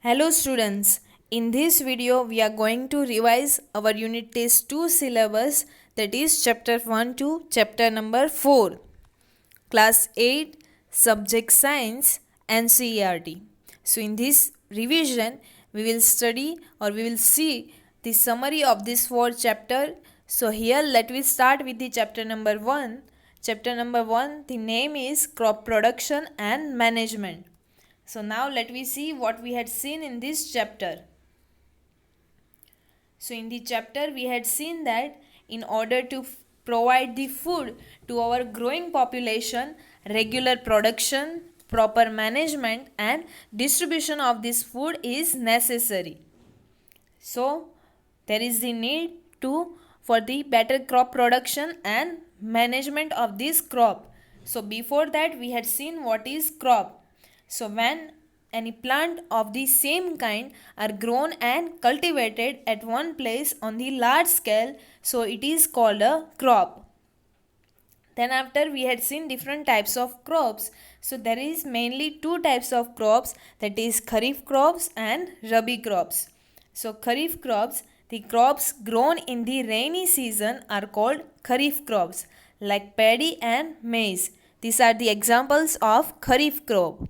Hello students, in this video we are going to revise our unit test 2 syllabus, that is chapter 1 to chapter number 4, class 8, subject science NCERT. So in this revision we will study or we will see the summary of this 4 chapter. So here let me start with the chapter number 1. Chapter number 1, the name is crop production and management. So now let me see what we had seen in this chapter. So in the chapter we had seen that in order to provide the food to our growing population, regular production, proper management and distribution of this food is necessary. So there is the need for the better crop production and management of this crop. So before that we had seen what is crop. So when any plant of the same kind are grown and cultivated at one place on the large scale, so it is called a crop. Then after we had seen different types of crops. So there is mainly two types of crops, that is kharif crops and rabi crops. So kharif crops, the crops grown in the rainy season are called kharif crops, like paddy and maize. These are the examples of kharif crop.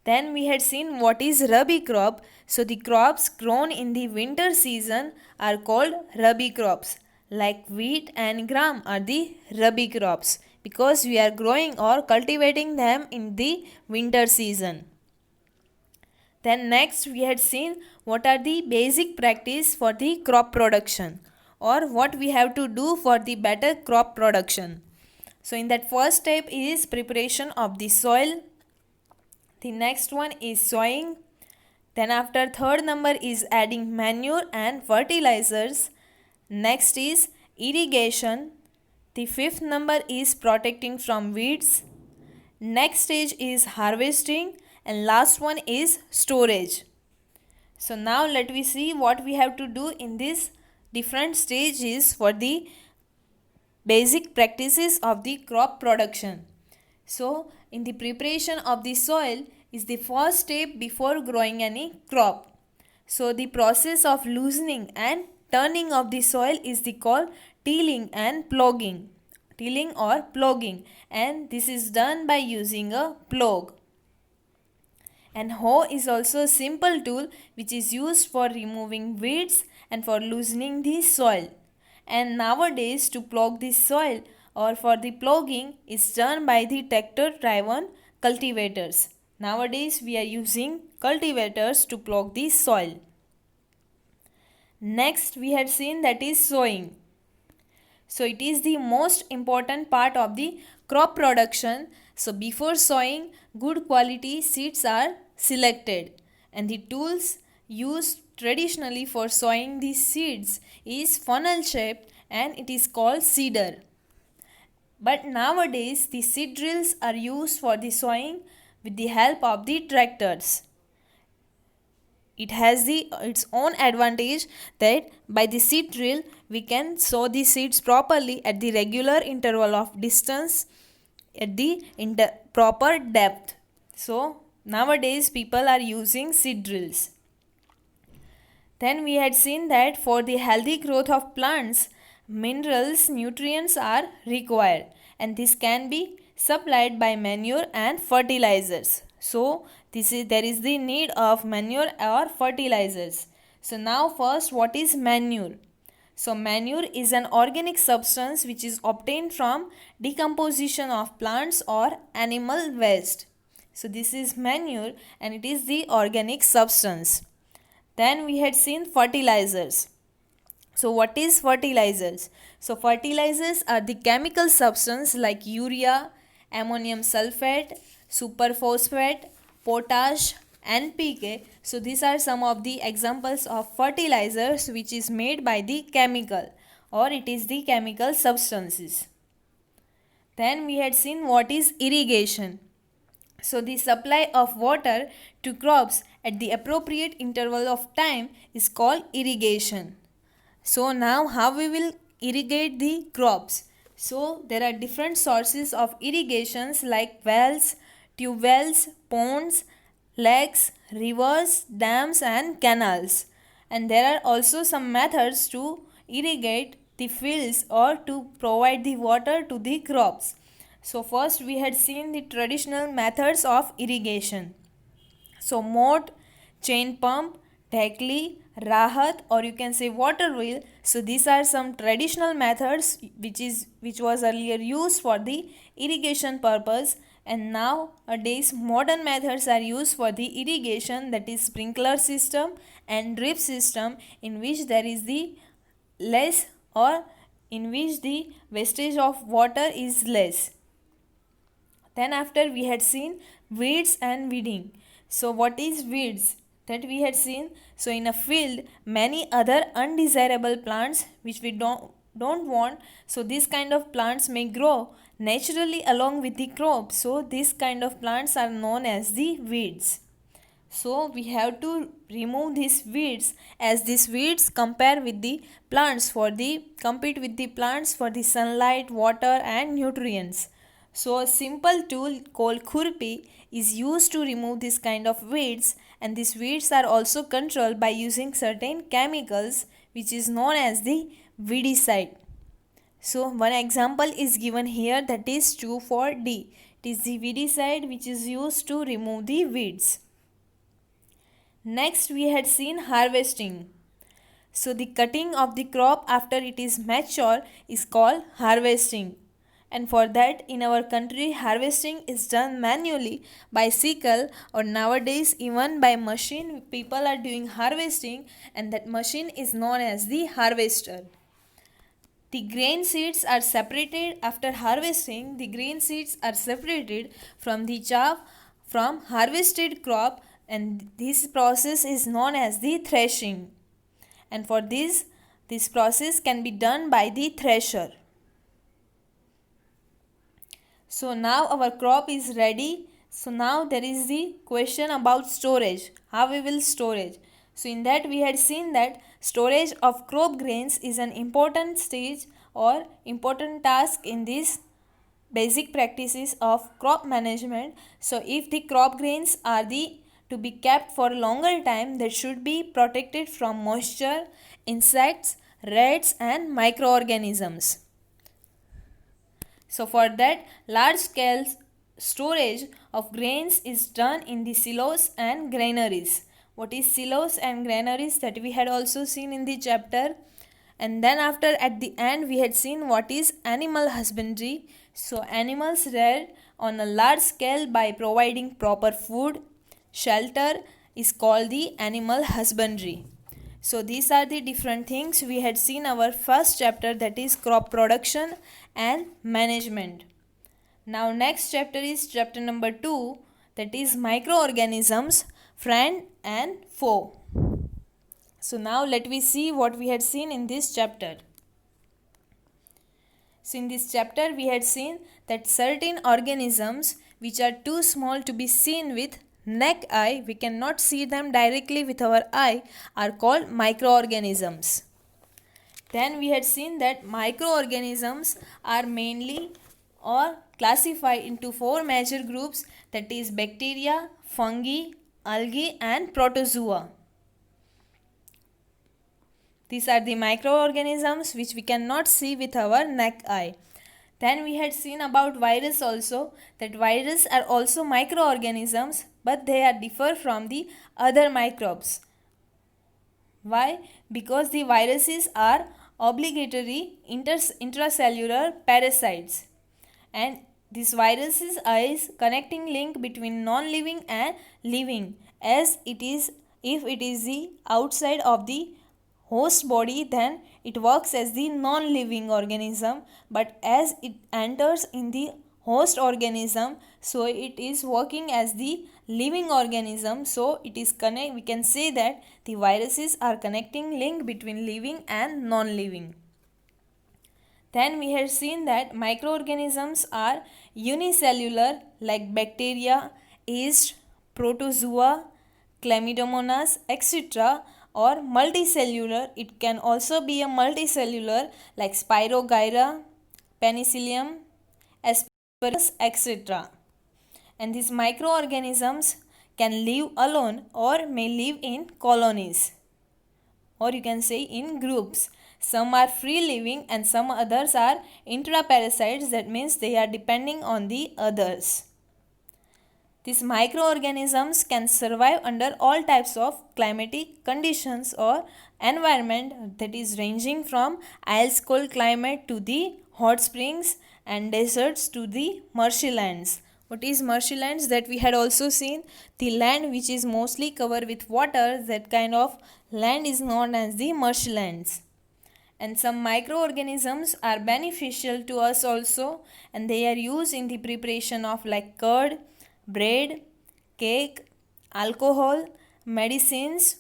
Then we had seen what is rabi crop. So the crops grown in the winter season are called rabi crops. Like wheat and gram are the rabi crops because we are growing or cultivating them in the winter season. Then next we had seen what are the basic practice for the crop production or what we have to do for the better crop production. So in that first step is preparation of the soil. The next one is sowing. Then after third number is adding manure and fertilizers. Next is irrigation. The fifth number is protecting from weeds. Next stage is harvesting and last one is storage. So now let me see what we have to do in these different stages for the basic practices of the crop production. So in the preparation of the soil is the first step before growing any crop. So the process of loosening and turning of the soil is called tilling and ploughing. Tilling or ploughing, and this is done by using a plough. And hoe is also a simple tool which is used for removing weeds and for loosening the soil. And nowadays to plough the soil or for the ploughing is done by the tractor driven cultivators. Nowadays we are using cultivators to plough the soil. Next we had seen that is sowing. So it is the most important part of the crop production. So before sowing, good quality seeds are selected, and the tools used traditionally for sowing these seeds is funnel shaped and it is called seeder. But nowadays the seed drills are used for the sowing with the help of the tractors. It has its own advantage that by the seed drill we can sow the seeds properly at the regular interval of distance at the proper depth. So nowadays people are using seed drills. Then we had seen that for the healthy growth of plants, minerals, nutrients are required, and this can be supplied by manure and fertilizers. So there is the need of manure or fertilizers. So now first, what is manure? So manure is an organic substance which is obtained from decomposition of plants or animal waste. So this is manure and it is the organic substance. Then we had seen fertilizers. So what is fertilizers? So fertilizers are the chemical substance like urea, ammonium sulfate, superphosphate, potash, NPK. So these are some of the examples of fertilizers which is made by the chemical or it is the chemical substances. Then we had seen what is irrigation. So the supply of water to crops at the appropriate interval of time is called irrigation. So now how we will irrigate the crops? So there are different sources of irrigations like wells, tube wells, ponds, lakes, rivers, dams, and canals. And there are also some methods to irrigate the fields or to provide the water to the crops. So, first we had seen the traditional methods of irrigation. So, moat, chain pump, dhekli, rahat, or you can say water wheel. So, these are some traditional methods which was earlier used for the irrigation purpose, and nowadays modern methods are used for the irrigation, that is sprinkler system and drip system, in which there is the less or in which the wastage of water is less. Then after we had seen weeds and weeding. So what is weeds? That we had seen. So in a field, many other undesirable plants which we don't want. So this kind of plants may grow naturally along with the crop. So this kind of plants are known as the weeds. So we have to remove these weeds, as these weeds compete with the plants for the sunlight, water and nutrients. So a simple tool called khurpi is used to remove this kind of weeds, and these weeds are also controlled by using certain chemicals which is known as the weedicide. So one example is given here, that is 2,4-D. It is the weedicide which is used to remove the weeds. Next we had seen harvesting. So the cutting of the crop after it is mature is called harvesting. And for that, in our country, harvesting is done manually by sickle, or nowadays even by machine. People are doing harvesting, and that machine is known as the harvester. The grain seeds are separated after harvesting. The grain seeds are separated from the chaff from harvested crop, and this process is known as the threshing. And for this process can be done by the thresher. So now our crop is ready. So now there is the question about storage. How we will storage? So in that we had seen that storage of crop grains is an important stage or important task in this basic practices of crop management. So if the crop grains are to be kept for a longer time, they should be protected from moisture, insects, rats and microorganisms. So for that, large scale storage of grains is done in the silos and granaries. What is silos and granaries? That we had also seen in the chapter. And then after, at the end, we had seen what is animal husbandry. So animals reared on a large scale by providing proper food, shelter is called the animal husbandry. So these are the different things we had seen our first chapter, that is crop production and management. Now next chapter is chapter number 2, that is microorganisms, friend and foe. So now let me see what we had seen in this chapter. So in this chapter we had seen that certain organisms which are too small to be seen with naked eye, we cannot see them directly with our eye, are called microorganisms. Then we had seen that microorganisms are mainly or classified into 4 major groups, that is bacteria, fungi, algae and protozoa. These are the microorganisms which we cannot see with our naked eye. Then we had seen about virus also, that viruses are also microorganisms, but they are differ from the other microbes. Why? Because the viruses are obligatory intracellular parasites, and this viruses is connecting link between non-living and living, as it is, if it is the outside of the host body, then it works as the non-living organism, but as it enters in the host organism, so it is working as the living organism. So it is we can say that the viruses are connecting link between living and non-living. Then we have seen that microorganisms are unicellular, like bacteria, yeast, protozoa, chlamydomonas, etc., or multicellular. It can also be a multicellular like Spirogyra, Penicillium, Aspergillus, etc. And these microorganisms can live alone or may live in colonies, or you can say in groups. Some are free living and some others are intraparasites, that means they are depending on the others. These microorganisms can survive under all types of climatic conditions or environment, that is ranging from ice cold climate to the hot springs and deserts to the marshy lands. What is marshy lands? That we had also seen, the land which is mostly covered with water, that kind of land is known as the marshy lands. And some microorganisms are beneficial to us also, and they are used in the preparation of like curd, bread, cake, alcohol, medicines,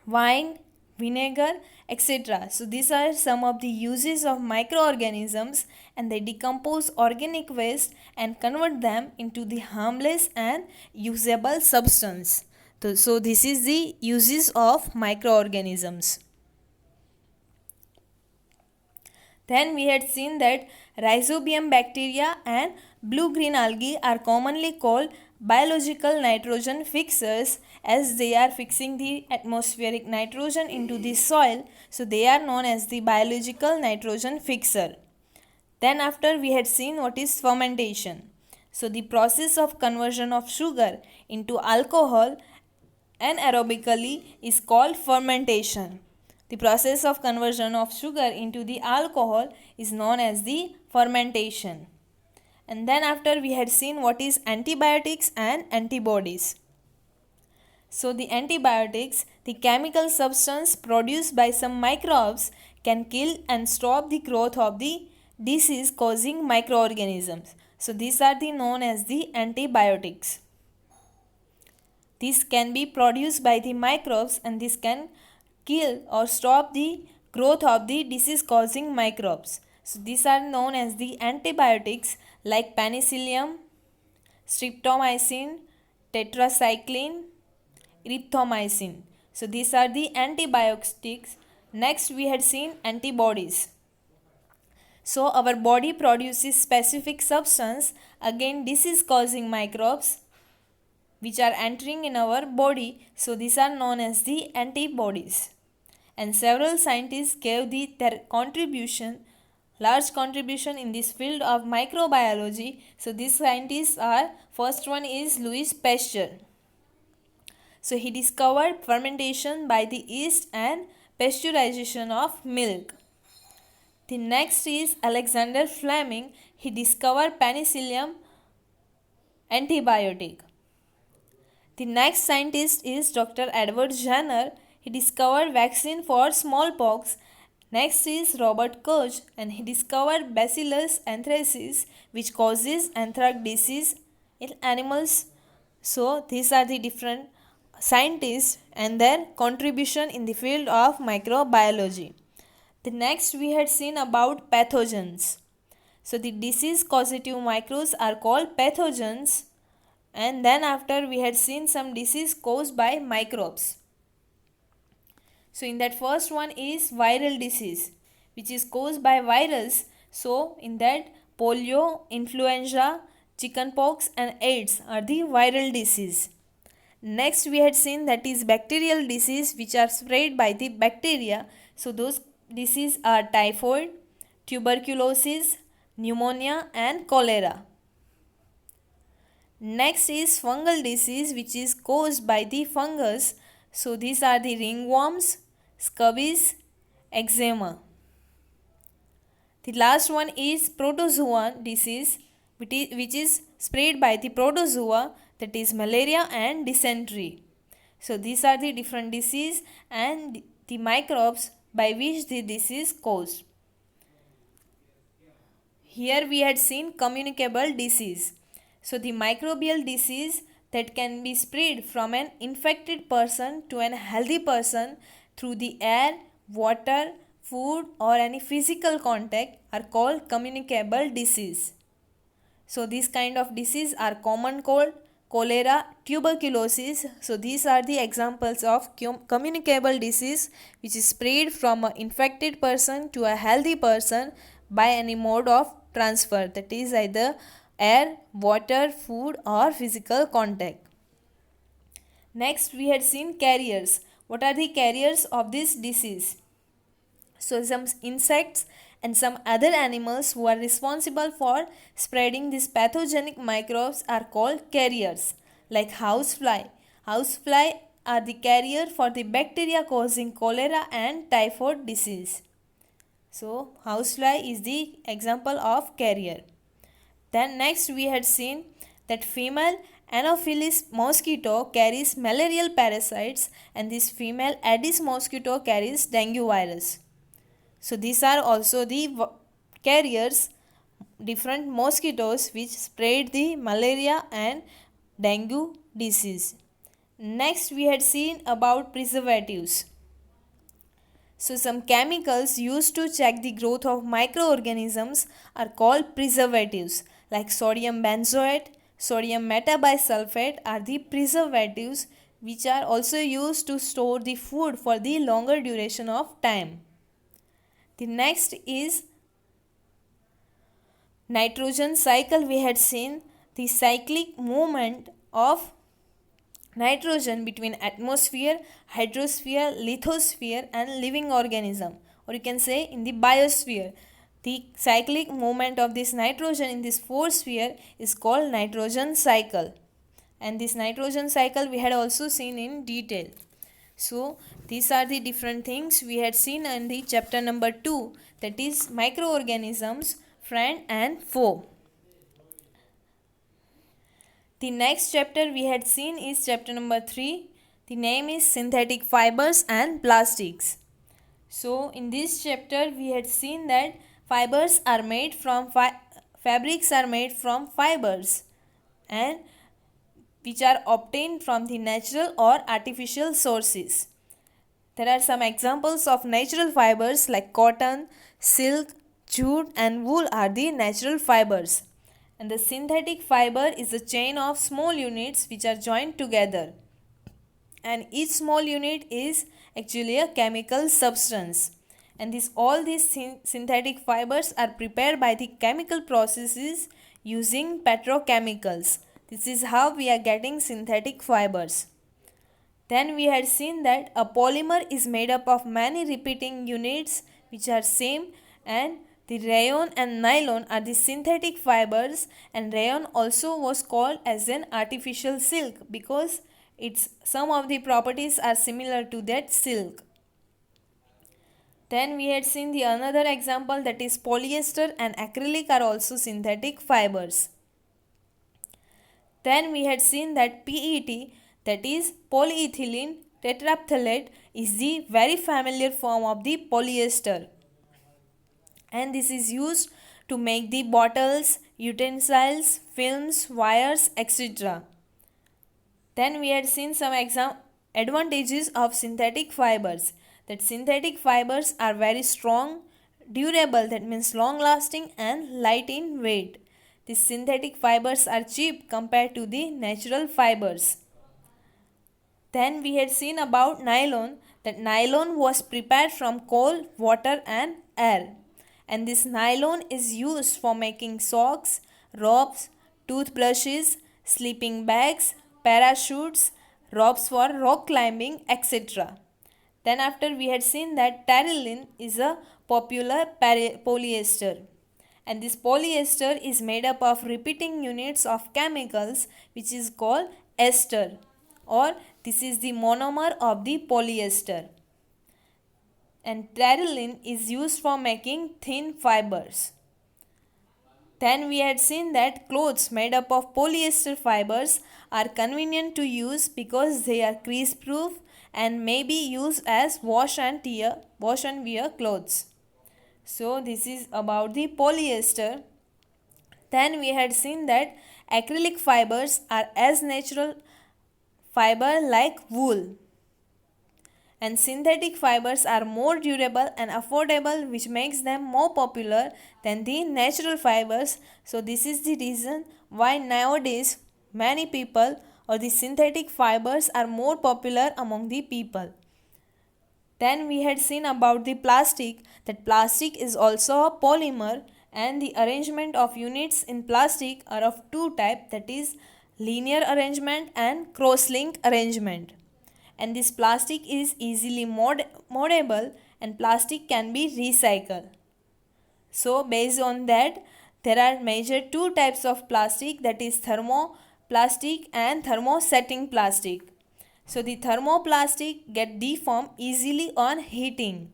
wine, vinegar, etc. So these are some of the uses of microorganisms, and they decompose organic waste and convert them into the harmless and usable substance. So this is the uses of microorganisms. Then we had seen that rhizobium bacteria and blue-green algae are commonly called biological nitrogen fixers, as they are fixing the atmospheric nitrogen into the soil. So they are known as the biological nitrogen fixer. Then after we had seen what is fermentation. So the process of conversion of sugar into alcohol anaerobically is called fermentation. The process of conversion of sugar into the alcohol is known as the fermentation. And then after we had seen what is antibiotics and antibodies. So the antibiotics, the chemical substance produced by some microbes, can kill and stop the growth of the disease causing microorganisms. So these are the known as the antibiotics. These can be produced by the microbes, and this can kill or stop the growth of the disease causing microbes. So these are known as the antibiotics like penicillium, streptomycin, tetracycline, erythromycin. So these are the antibiotics. Next we had seen antibodies. So our body produces specific substance against disease causing microbes which are entering in our body. So these are known as the antibodies. And several scientists gave their large contribution in this field of microbiology. So these scientists are, first one is Louis Pasteur. So he discovered fermentation by the yeast and pasteurization of milk. The next is Alexander Fleming. He discovered penicillium antibiotic. The next scientist is Dr. Edward Jenner. He discovered vaccine for smallpox. Next is Robert Koch, and he discovered Bacillus anthracis, which causes anthrax disease in animals. So these are the different scientists and their contribution in the field of microbiology. The next we had seen about pathogens. So the disease causative microbes are called pathogens. And then after we had seen some disease caused by microbes. So in that first one is viral disease, which is caused by virus. So in that polio, influenza, chickenpox and AIDS are the viral disease. Next we had seen that is bacterial disease, which are spread by the bacteria. So those diseases are typhoid, tuberculosis, pneumonia and cholera. Next is fungal disease, which is caused by the fungus. So these are the ringworms, scabies, eczema. The last one is protozoa disease, which is spread by the protozoa, that is malaria and dysentery. So these are the different disease and the microbes by which the disease caused. Here we had seen communicable disease. So the microbial disease that can be spread from an infected person to a healthy person through the air, water, food or any physical contact are called communicable disease. So these kind of disease are common cold, cholera, tuberculosis. So these are the examples of communicable disease which is spread from an infected person to a healthy person by any mode of transfer, that is either air, water, food or physical contact. Next, we had seen carriers. What are the carriers of this disease? So, some insects and some other animals who are responsible for spreading these pathogenic microbes are called carriers, like housefly. Housefly are the carrier for the bacteria causing cholera and typhoid disease. So, housefly is the example of carrier. Then next we had seen that female Anopheles mosquito carries malarial parasites and this female Aedes mosquito carries dengue virus. So these are also the carriers, different mosquitoes which spread the malaria and dengue disease. Next we had seen about preservatives. So some chemicals used to check the growth of microorganisms are called preservatives, like sodium benzoate, sodium metabisulfate are the preservatives which are also used to store the food for the longer duration of time. The next is nitrogen cycle. We had seen the cyclic movement of nitrogen between atmosphere, hydrosphere, lithosphere and living organism, or you can say in the biosphere. The cyclic movement of this nitrogen in this four sphere is called nitrogen cycle, and this nitrogen cycle we had also seen in detail. So these are the different things we had seen in the chapter number 2, that is microorganisms, friend and foe. The next chapter we had seen is chapter number 3. The name is synthetic fibers and plastics. So in this chapter we had seen that fibers are made from fabrics are made from fibers and which are obtained from the natural or artificial sources. There are some examples of natural fibers like cotton, silk, jute and wool are the natural fibers. And the synthetic fiber is a chain of small units which are joined together. And each small unit is actually a chemical substance. And all these synthetic fibers are prepared by the chemical processes using petrochemicals. This is how we are getting synthetic fibers. Then we had seen that a polymer is made up of many repeating units which are same, and the rayon and nylon are the synthetic fibers, and rayon also was called as an artificial silk because some of the properties are similar to that silk. Then we had seen the another example, that is polyester and acrylic are also synthetic fibers. Then we had seen that PET, that is polyethylene tetraphthalate, is the very familiar form of the polyester, and this is used to make the bottles, utensils, films, wires, etc. Then we had seen some advantages of synthetic fibers, that synthetic fibers are very strong, durable, that means long lasting, and light in weight. These synthetic fibers are cheap compared to the natural fibers. Then we had seen about nylon, that nylon was prepared from coal, water and air. And this nylon is used for making socks, ropes, toothbrushes, sleeping bags, parachutes, ropes for rock climbing, etc. Then after we had seen that terylene is a popular polyester. And this polyester is made up of repeating units of chemicals which is called ester, or this is the monomer of the polyester. And terylene is used for making thin fibers. Then we had seen that clothes made up of polyester fibers are convenient to use because they are crease proof and may be used as wash and wear clothes. So this is about the polyester. Then we had seen that acrylic fibers are as natural fiber like wool, and synthetic fibers are more durable and affordable, which makes them more popular than the natural fibers. So this is the reason why nowadays many people, or the synthetic fibers are more popular among the people. Then we had seen about the plastic, that plastic is also a polymer, and the arrangement of units in plastic are of two types, that is linear arrangement and cross-link arrangement. And this plastic is easily moldable and plastic can be recycled. So based on that, there are major two types of plastic, that is thermoplastic and thermosetting plastic. So the thermoplastic get deformed easily on heating.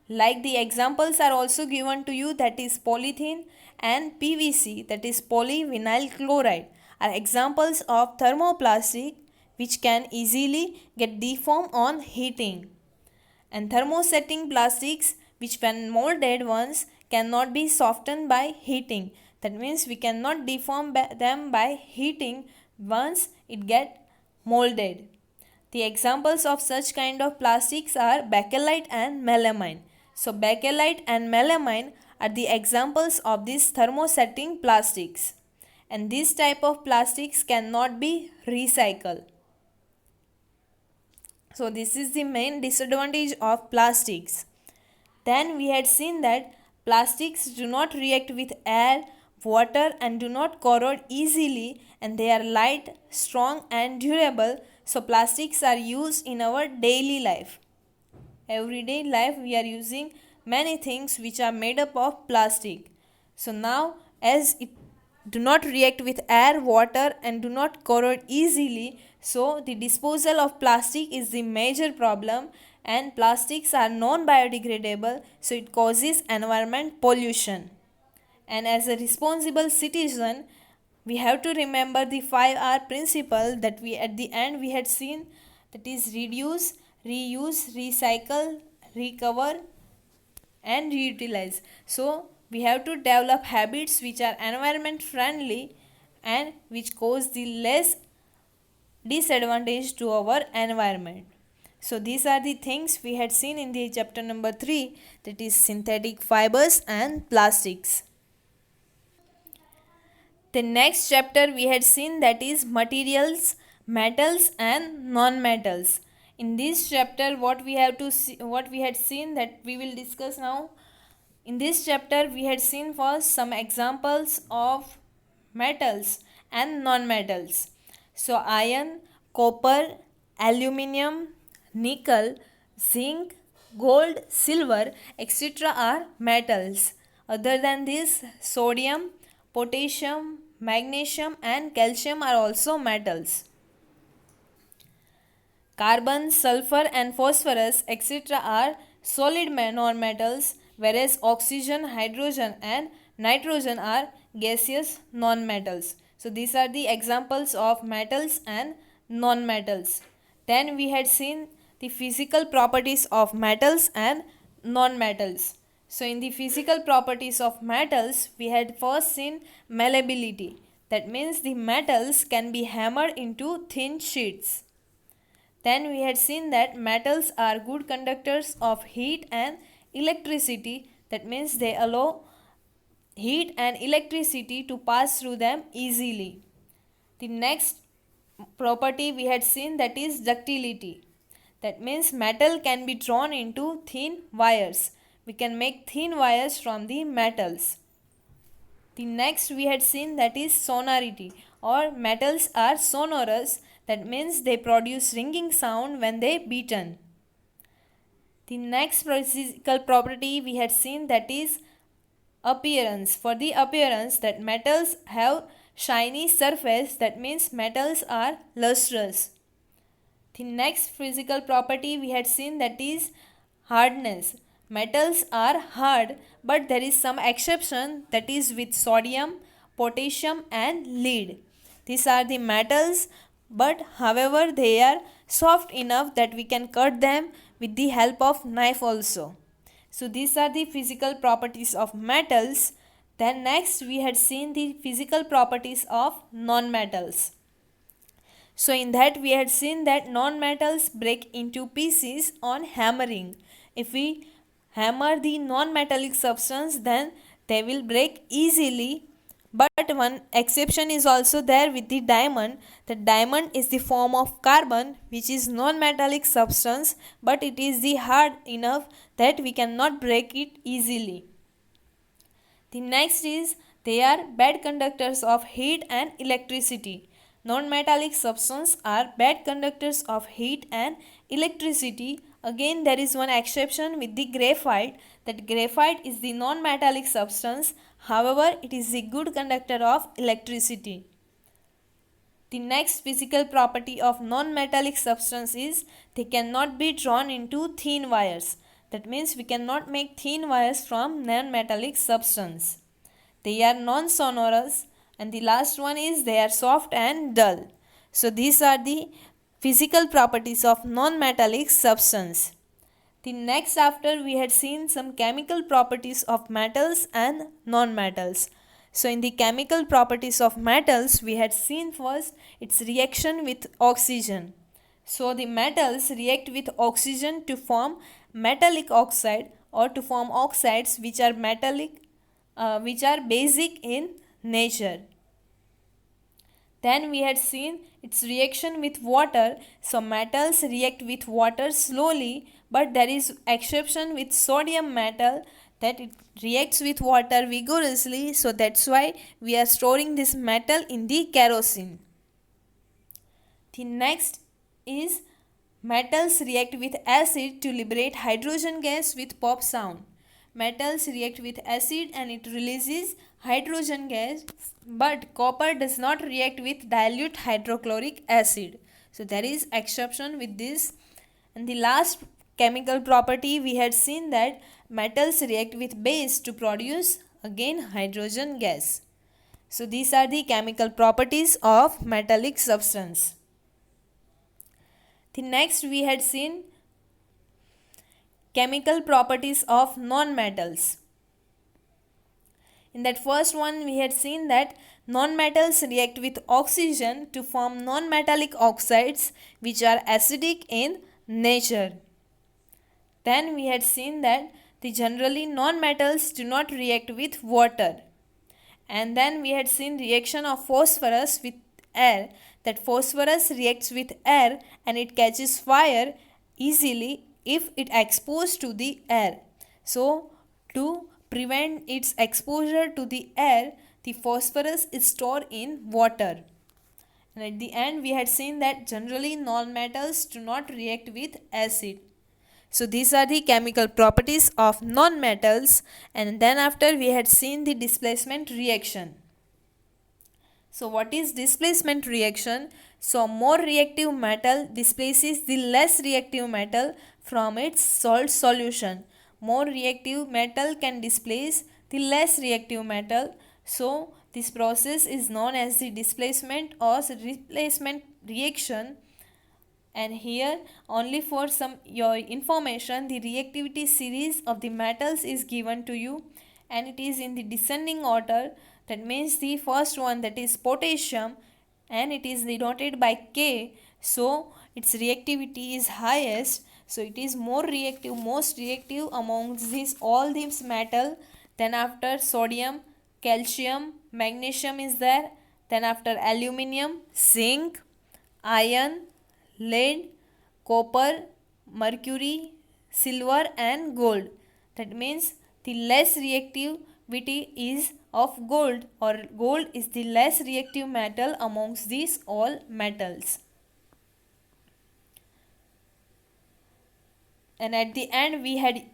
Like the examples are also given to you, that is polythene and PVC, that is polyvinyl chloride, are examples of thermoplastic which can easily get deformed on heating. And thermosetting plastics, which when molded once cannot be softened by heating. That means we cannot deform them by heating once it get molded. The examples of such kind of plastics are bakelite and melamine. So bakelite and melamine are the examples of these thermosetting plastics. And this type of plastics cannot be recycled. So this is the main disadvantage of plastics. Then we had seen that plastics do not react with air, water and do not corrode easily, and they are light, strong and durable. So plastics are used in our daily life. Everyday life we are using many things which are made up of plastic. So now as it do not react with air, water and do not corrode easily, so the disposal of plastic is the major problem, and plastics are non-biodegradable, so it causes environment pollution. And as a responsible citizen, we have to remember the 5R principle that we at the end we had seen, that is reduce, reuse, recycle, recover and reutilize. So we have to develop habits which are environment friendly and which cause the less disadvantage to our environment. So these are the things we had seen in the chapter number 3, that is synthetic fibers and plastics. The next chapter we had seen, that is materials, metals and non-metals. In this chapter what we had seen that we will discuss now. In this chapter we had seen first some examples of metals and non-metals. So iron, copper, aluminium, nickel, zinc, gold, silver, etc. are metals. Other than this, sodium, potassium, magnesium and calcium are also metals. Carbon, sulfur and phosphorus etc. are solid non-metals, whereas oxygen, hydrogen and nitrogen are gaseous non-metals. So these are the examples of metals and non-metals. Then we had seen the physical properties of metals and non-metals. So in the physical properties of metals, we had first seen malleability. That means the metals can be hammered into thin sheets. Then we had seen that metals are good conductors of heat and electricity. That means they allow heat and electricity to pass through them easily. The next property we had seen, that is ductility. That means metal can be drawn into thin wires. We can make thin wires from the metals. The next we had seen, that is sonority, or metals are sonorous. That means they produce ringing sound when they beaten. The next physical property we had seen, that is appearance. For the appearance, that metals have shiny surface, that means metals are lustrous. The next physical property we had seen, that is hardness. Metals are hard, but there is some exception, that is with sodium, potassium and lead. These are the metals, but however they are soft enough that we can cut them with the help of knife also. So these are the physical properties of metals. Then next we had seen the physical properties of non-metals. So in that we had seen that non-metals break into pieces on hammering. If we hammer the non-metallic substance, then they will break easily. But one exception is also there with the diamond. The diamond is the form of carbon which is non-metallic substance, but it is the hard enough that we cannot break it easily. The next is They are bad conductors of heat and electricity. Non-metallic substances are bad conductors of heat and electricity. Again, there is one exception with the graphite, that graphite is the non-metallic substance. However, it is a good conductor of electricity. The next physical property of non-metallic substance is they cannot be drawn into thin wires. That means we cannot make thin wires from non-metallic substance. They are non-sonorous, and the last one is they are soft and dull. So these are the physical properties of non-metallic substance. The next after we had seen some chemical properties of metals and non-metals. So in the chemical properties of metals, we had seen first its reaction with oxygen. So the metals react with oxygen to form metallic oxide or to form oxides which are which are basic in nature. Then we had seen its reaction with water. So metals react with water slowly, but there is exception with sodium metal that it reacts with water vigorously. So that's why we are storing this metal in the kerosene. The next is metals react with acid to liberate hydrogen gas with pop sound. Metals react with acid and it releases hydrogen gas, but copper does not react with dilute hydrochloric acid. So there is exception with this. And the last chemical property we had seen that metals react with base to produce again hydrogen gas. So these are the chemical properties of metallic substance. The next we had seen chemical properties of non-metals. In that first one we had seen that non-metals react with oxygen to form non-metallic oxides which are acidic in nature. Then we had seen that the generally non-metals do not react with water. And then we had seen reaction of phosphorus with air, that phosphorus reacts with air and it catches fire easily if it exposed to the air. So to prevent its exposure to the air, the phosphorus is stored in water. And at the end we had seen that generally non-metals do not react with acid. So these are the chemical properties of non-metals, and then after we had seen the displacement reaction. So what is displacement reaction? So more reactive metal displaces the less reactive metal from its salt solution. More reactive metal can displace the less reactive metal. So this process is known as the displacement or replacement reaction. And here only for some your information, the reactivity series of the metals is given to you and it is in the descending order. That means the first one, that is potassium, and it is denoted by K. So its reactivity is highest. So it is more reactive, most reactive amongst all these metal. Then after sodium, calcium, magnesium is there. Then after aluminium, zinc, iron, lead, copper, mercury, silver and gold. That means the less reactivity is of gold, or gold is the less reactive metal amongst these all metals. And at the end we had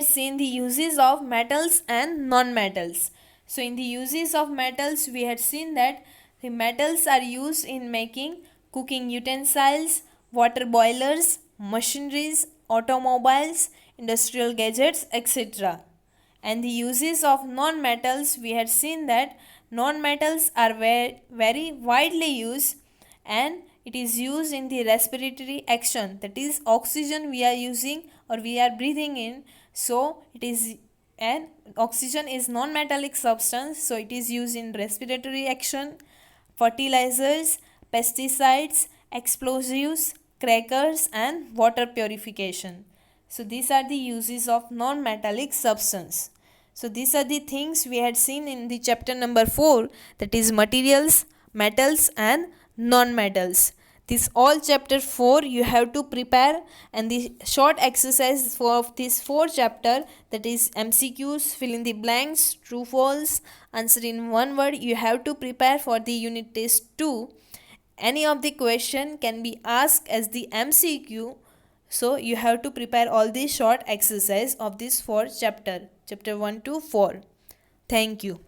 seen the uses of metals and non-metals. So in the uses of metals we had seen that the metals are used in making cooking utensils, water boilers, machineries, automobiles, industrial gadgets, etc. And the uses of non-metals, we had seen that non-metals are very widely used, and it is used in the respiratory action, that is oxygen we are using or we are breathing in. So it is an oxygen is non-metallic substance, so it is used in respiratory action, fertilizers, pesticides, explosives, crackers and water purification. So these are the uses of non-metallic substance. So these are the things we had seen in the chapter number 4, that is materials, metals and non-metals. this all chapter 4 you have to prepare, and the short exercise for this 4 chapter, that is MCQs, fill in the blanks, true false, answer in one word, you have to prepare for the unit test 2. Any of the question can be asked as the MCQ, so you have to prepare all the short exercise of this 4 chapter 1 to 4. Thank you.